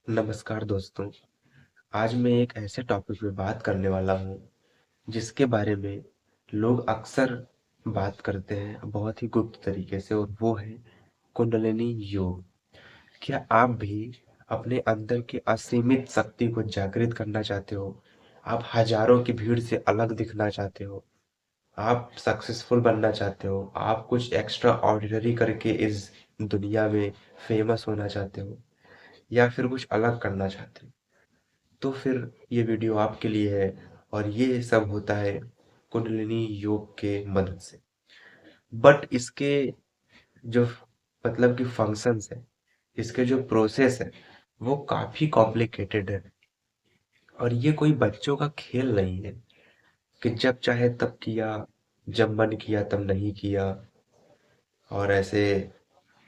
नमस्कार दोस्तों। आज मैं एक ऐसे टॉपिक पे बात करने वाला हूँ जिसके बारे में लोग अक्सर बात करते हैं बहुत ही गुप्त तरीके से, और वो है कुंडलिनी योग। क्या आप भी अपने अंदर की असीमित शक्ति को जागृत करना चाहते हो? आप हजारों की भीड़ से अलग दिखना चाहते हो? आप सक्सेसफुल बनना चाहते हो? आप कुछ एक्स्ट्रा ऑर्डिनरी करके इस दुनिया में फेमस होना चाहते हो, या फिर कुछ अलग करना चाहते हो? तो फिर ये वीडियो आपके लिए है। और ये सब होता है कुंडलिनी योग के मदद से। बट इसके जो मतलब कि फंक्शंस है, इसके जो प्रोसेस है, वो काफी कॉम्प्लिकेटेड है। और ये कोई बच्चों का खेल नहीं है कि जब चाहे तब किया, जब मन किया तब नहीं किया, और ऐसे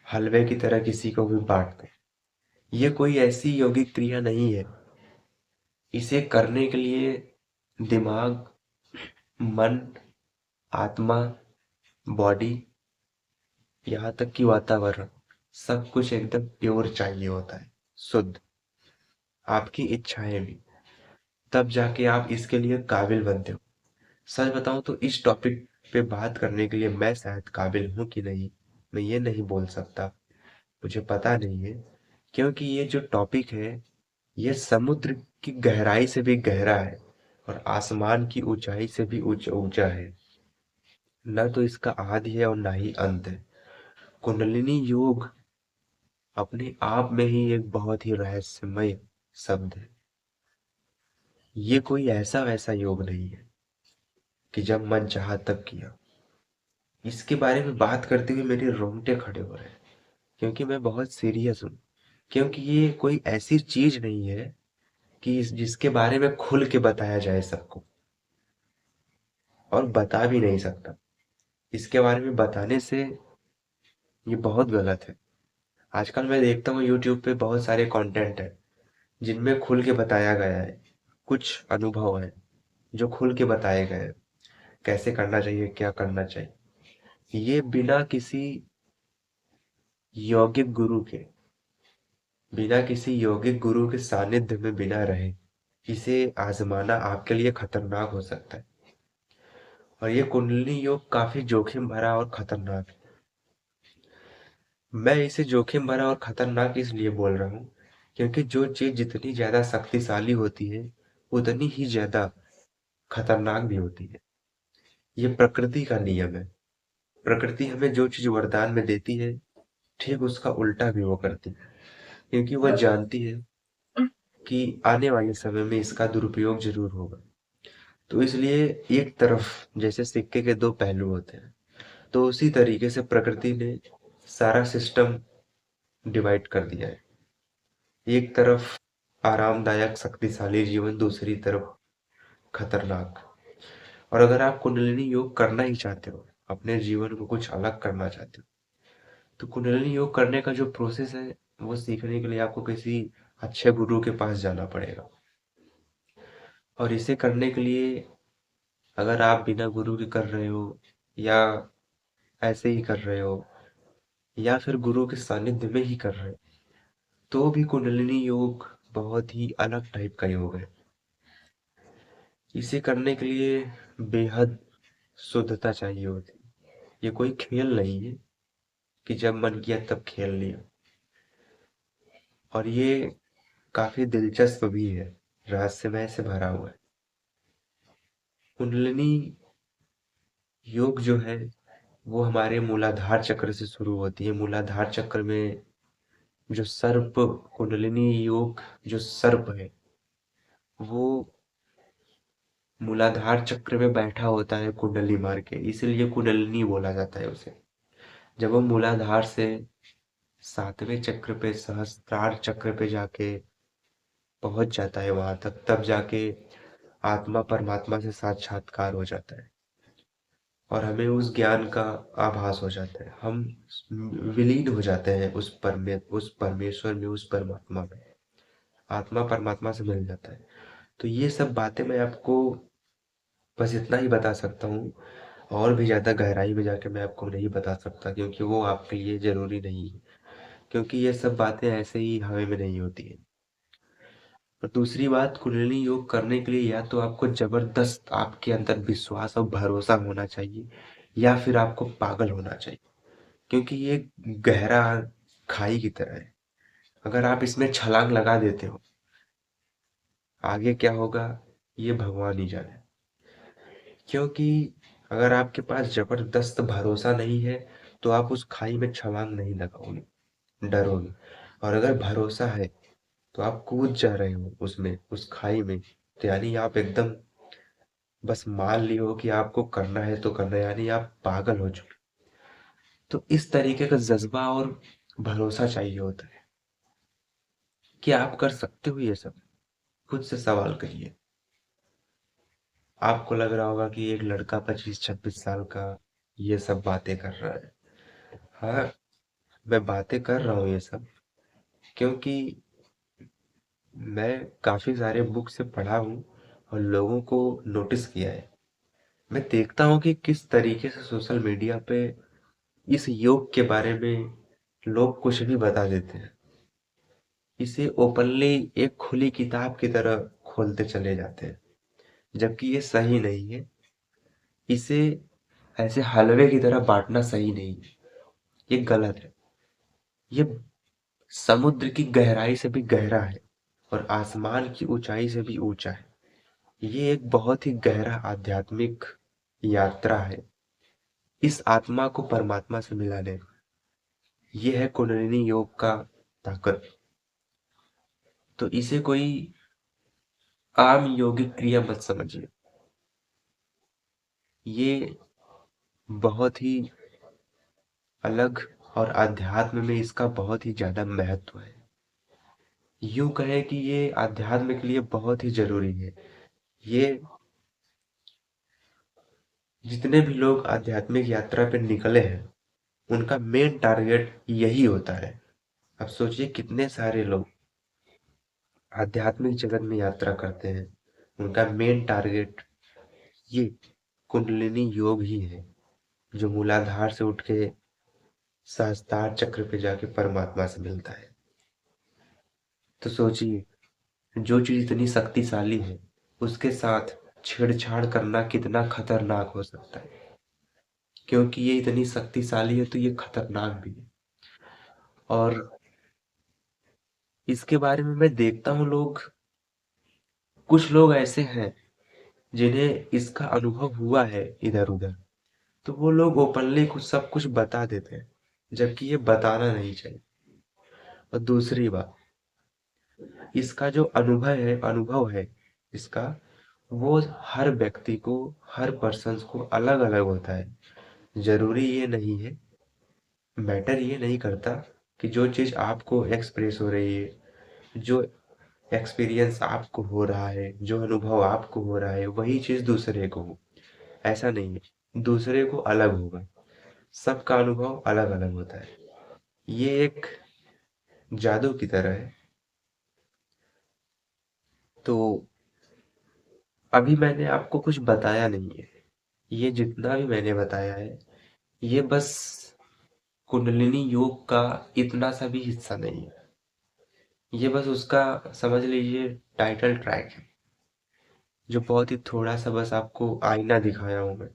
हलवे की तरह किसी को भी बांट दे। ये कोई ऐसी योगिक क्रिया नहीं है। इसे करने के लिए दिमाग, मन, आत्मा, बॉडी, यहाँ तक कि वातावरण, सब कुछ एकदम प्योर चाहिए होता है, शुद्ध। आपकी इच्छाएं भी, तब जाके आप इसके लिए काबिल बनते हो। सच बताऊं तो इस टॉपिक पे बात करने के लिए मैं शायद काबिल हूं कि नहीं, मैं ये नहीं बोल सकता। मुझे पता नहीं है, क्योंकि ये जो टॉपिक है, ये समुद्र की गहराई से भी गहरा है, और आसमान की ऊंचाई से भी ऊंचा ऊंचा है। न तो इसका आदि है और ना ही अंत है। कुंडलिनी योग अपने आप में ही एक बहुत ही रहस्यमय शब्द है। ये कोई ऐसा वैसा योग नहीं है कि जब मन चाहा तब किया। इसके बारे में बात करते हुए मेरे रोंगटे खड़े हो रहे हैं, क्योंकि मैं बहुत सीरियस हूँ। क्योंकि ये कोई ऐसी चीज नहीं है कि जिसके बारे में खुल के बताया जाए सबको, और बता भी नहीं सकता। इसके बारे में बताने से ये बहुत गलत है। आजकल मैं देखता हूँ यूट्यूब पे बहुत सारे कंटेंट है जिनमें खुल के बताया गया है। कुछ अनुभव है जो खुल के बताए गए हैं, कैसे करना चाहिए, क्या करना चाहिए। ये बिना किसी यौगिक गुरु के, बिना किसी यौगिक गुरु के सानिध्य में बिना रहे, इसे आजमाना आपके लिए खतरनाक हो सकता है। और ये कुंडलिनी योग काफी जोखिम भरा और खतरनाक है। मैं इसे जोखिम भरा और खतरनाक इसलिए बोल रहा हूँ, क्योंकि जो चीज जितनी ज्यादा शक्तिशाली होती है, उतनी ही ज्यादा खतरनाक भी होती है। ये प्रकृति का नियम है। प्रकृति हमें जो चीज वरदान में देती है, ठीक उसका उल्टा भी वो करती है, क्योंकि वह जानती है कि आने वाले समय में इसका दुरुपयोग जरूर होगा। तो इसलिए एक तरफ जैसे सिक्के के दो पहलू होते हैं, तो उसी तरीके से प्रकृति ने सारा सिस्टम डिवाइड कर दिया है। एक तरफ आरामदायक शक्तिशाली जीवन, दूसरी तरफ खतरनाक। और अगर आप कुंडलिनी योग करना ही चाहते हो, अपने जीवन को कुछ अलग करना चाहते हो, तो कुंडलिनी योग करने का जो प्रोसेस है, वो सीखने के लिए आपको किसी अच्छे गुरु के पास जाना पड़ेगा। और इसे करने के लिए, अगर आप बिना गुरु के कर रहे हो, या ऐसे ही कर रहे हो, या फिर गुरु के सानिध्य में ही कर रहे हो, तो भी कुंडलिनी योग बहुत ही अलग टाइप का योग है। इसे करने के लिए बेहद शुद्धता चाहिए होती है। ये कोई खेल नहीं है कि जब मन किया तब खेल लिया। और ये काफी दिलचस्प भी है, रहस्यमय से भरा हुआ है। कुंडलिनी योग जो है, वो हमारे मूलाधार चक्र से शुरू होती है। मूलाधार चक्र में जो सर्प, कुंडलिनी योग जो सर्प है, वो मूलाधार चक्र में बैठा होता है कुंडली मार के, इसलिए कुंडलिनी बोला जाता है उसे। जब वो मूलाधार से सातवें चक्र पे, सहस्त्रार चक्र पे जाके पहुंच जाता है वहां तक, तब जाके आत्मा परमात्मा से साक्षात्कार हो जाता है, और हमें उस ज्ञान का आभास हो जाता है। हम विलीन हो जाते हैं उस परमेश्वर में, उस परमात्मा में। आत्मा परमात्मा से मिल जाता है। तो ये सब बातें मैं आपको बस इतना ही बता सकता हूँ। और भी ज्यादा गहराई में जाके मैं आपको नहीं बता सकता, क्योंकि वो आपके लिए जरूरी नहीं है। क्योंकि ये सब बातें ऐसे ही हवा में नहीं होती है। और दूसरी बात, कुंडलिनी योग करने के लिए या तो आपको जबरदस्त आपके अंदर विश्वास और भरोसा होना चाहिए, या फिर आपको पागल होना चाहिए। क्योंकि ये गहरा खाई की तरह है। अगर आप इसमें छलांग लगा देते हो, आगे क्या होगा ये भगवान ही जाने। क्योंकि अगर आपके पास जबरदस्त भरोसा नहीं है, तो आप उस खाई में छलांग नहीं लगाओगे, डरोगे। और अगर भरोसा है, तो आप कूद जा रहे हो उसमें, उस खाई में, तो यानी आप एकदम बस मान लियो हो कि आपको करना है तो करना है, यानी आप पागल हो चुके। तो इस तरीके का जज्बा और भरोसा चाहिए होता है कि आप कर सकते हो ये सब। खुद से सवाल करिए। आपको लग रहा होगा कि एक लड़का 25-26 साल का ये सब बातें कर रहा है। हाँ, मैं बातें कर रहा हूँ ये सब क्योंकि मैं काफी सारे बुक से पढ़ा हूँ और लोगों को नोटिस किया है। मैं देखता हूँ कि किस तरीके से सोशल मीडिया पे इस योग के बारे में लोग कुछ भी बता देते हैं। इसे ओपनली एक खुली किताब की तरह खोलते चले जाते हैं, जबकि ये सही नहीं है। इसे ऐसे हलवे की तरह बांटना सही नहीं है, ये गलत है। ये समुद्र की गहराई से भी गहरा है और आसमान की ऊंचाई से भी ऊंचा है। ये एक बहुत ही गहरा आध्यात्मिक यात्रा है, इस आत्मा को परमात्मा से मिलाने का। ये है कुंडलिनी योग का ताकत। तो इसे कोई आम यौगिक क्रिया मत समझिए। ये बहुत ही अलग और अध्यात्म में इसका बहुत ही ज्यादा महत्व है। यूं कहें कि ये अध्यात्म के लिए बहुत ही जरूरी है। ये जितने भी लोग आध्यात्मिक यात्रा पे निकले हैं, उनका मेन टारगेट यही होता है। अब सोचिए कितने सारे लोग आध्यात्मिक जगत में यात्रा करते हैं, उनका मेन टारगेट ये कुंडलिनी योग ही है, जो मूलाधार से उठ के सहस्त्रार चक्र पे जाके परमात्मा से मिलता है। तो सोचिए, जो चीज इतनी शक्तिशाली है, उसके साथ छेड़छाड़ करना कितना खतरनाक हो सकता है। क्योंकि ये इतनी शक्तिशाली है तो ये खतरनाक भी है। और इसके बारे में मैं देखता हूँ लोग, कुछ लोग ऐसे हैं जिन्हें इसका अनुभव हुआ है इधर उधर, तो वो लोग ओपनली कुछ सब कुछ बता देते हैं, जबकि ये बताना नहीं चाहिए। और दूसरी बात, इसका जो अनुभव है इसका, वो हर व्यक्ति को, हर पर्सन को अलग अलग होता है। जरूरी ये नहीं है, मैटर ये नहीं करता कि जो चीज आपको एक्सप्रेस हो रही है, जो एक्सपीरियंस आपको हो रहा है, जो अनुभव आपको हो रहा है, वही चीज दूसरे को हो। ऐसा नहीं है, दूसरे को अलग होगा। सबका अनुभव अलग अलग होता है। ये एक जादू की तरह है। तो अभी मैंने आपको कुछ बताया नहीं है। ये जितना भी मैंने बताया है, ये बस कुंडलिनी योग का इतना सा भी हिस्सा नहीं है। ये बस उसका, समझ लीजिए, टाइटल ट्रैक है, जो बहुत ही थोड़ा सा बस आपको आईना दिखाया हूं मैं।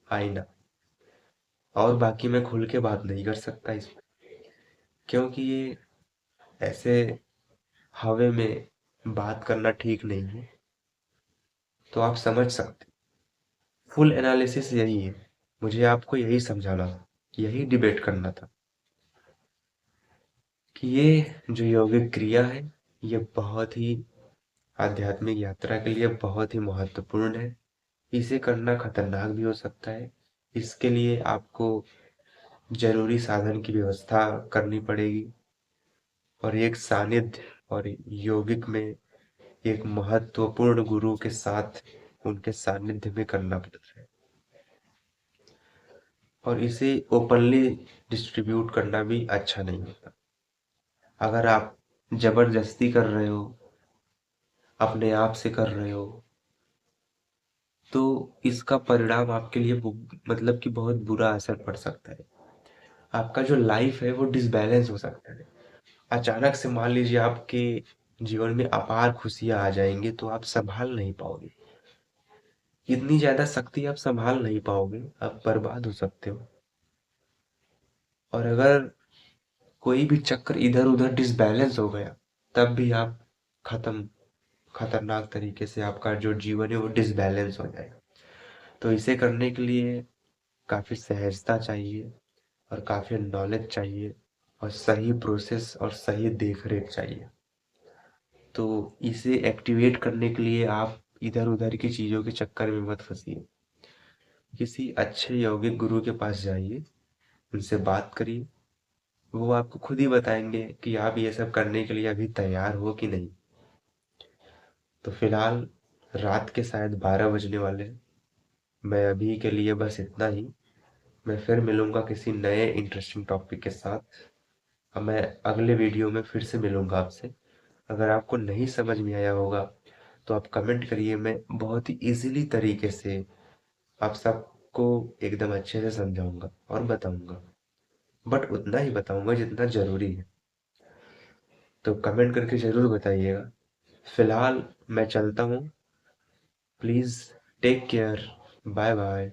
आईना। और बाकी मैं खुल के बात नहीं कर सकता इसमें, क्योंकि ये ऐसे हवा में बात करना ठीक नहीं है। तो आप समझ सकते। फुल एनालिसिस यही है। मुझे आपको यही समझाना था, यही डिबेट करना था कि ये जो यौगिक क्रिया है, ये बहुत ही आध्यात्मिक यात्रा के लिए बहुत ही महत्वपूर्ण है। इसे करना खतरनाक भी हो सकता है। इसके लिए आपको जरूरी साधन की व्यवस्था करनी पड़ेगी, और एक सानिध्य और यौगिक में एक महत्वपूर्ण गुरु के साथ उनके सानिध्य में करना पड़ता है। और इसे ओपनली डिस्ट्रीब्यूट करना भी अच्छा नहीं होता। अगर आप जबरदस्ती कर रहे हो, अपने आप से कर रहे हो, तो इसका परिणाम आपके लिए मतलब कि बहुत बुरा असर पड़ सकता है। आपका जो लाइफ है वो डिसबैलेंस हो सकता है। अचानक से मान लीजिए आपके जीवन में अपार खुशियाँ आ जाएँगी तो आप सँभाल नहीं पाओगे। इतनी ज़्यादा शक्ति आप सँभाल नहीं पाओगे, आप बर्बाद हो सकते हो। और अगर कोई भी चक्र इधर-उधर डिसबैलेंस हो गया, तब भी आप खत्म खतरनाक तरीके से आपका जो जीवन है वो डिसबैलेंस हो जाएगा। तो इसे करने के लिए काफ़ी सहजता चाहिए और काफ़ी नॉलेज चाहिए और सही प्रोसेस और सही देख-रेख चाहिए। तो इसे एक्टिवेट करने के लिए आप इधर-उधर की चीज़ों के चक्कर में मत फँसिए। किसी अच्छे यौगिक गुरु के पास जाइए, उनसे बात करिए। वो आपको खुद ही बताएँगे कि आप ये सब करने के लिए अभी तैयार हो कि नहीं। तो फिलहाल रात के शायद 12 बजने वाले हैं। मैं अभी के लिए बस इतना ही। मैं फिर मिलूँगा किसी नए इंटरेस्टिंग टॉपिक के साथ। अब मैं अगले वीडियो में फिर से मिलूँगा आपसे। अगर आपको नहीं समझ में आया होगा तो आप कमेंट करिए, मैं बहुत ही ईज़िली तरीके से आप सबको एकदम अच्छे से समझाऊँगा और बताऊँगा। बट उतना ही बताऊँगा जितना ज़रूरी है। तो कमेंट करके ज़रूर बताइएगा। फिलहाल मैं चलता हूँ। Please take care. Bye bye.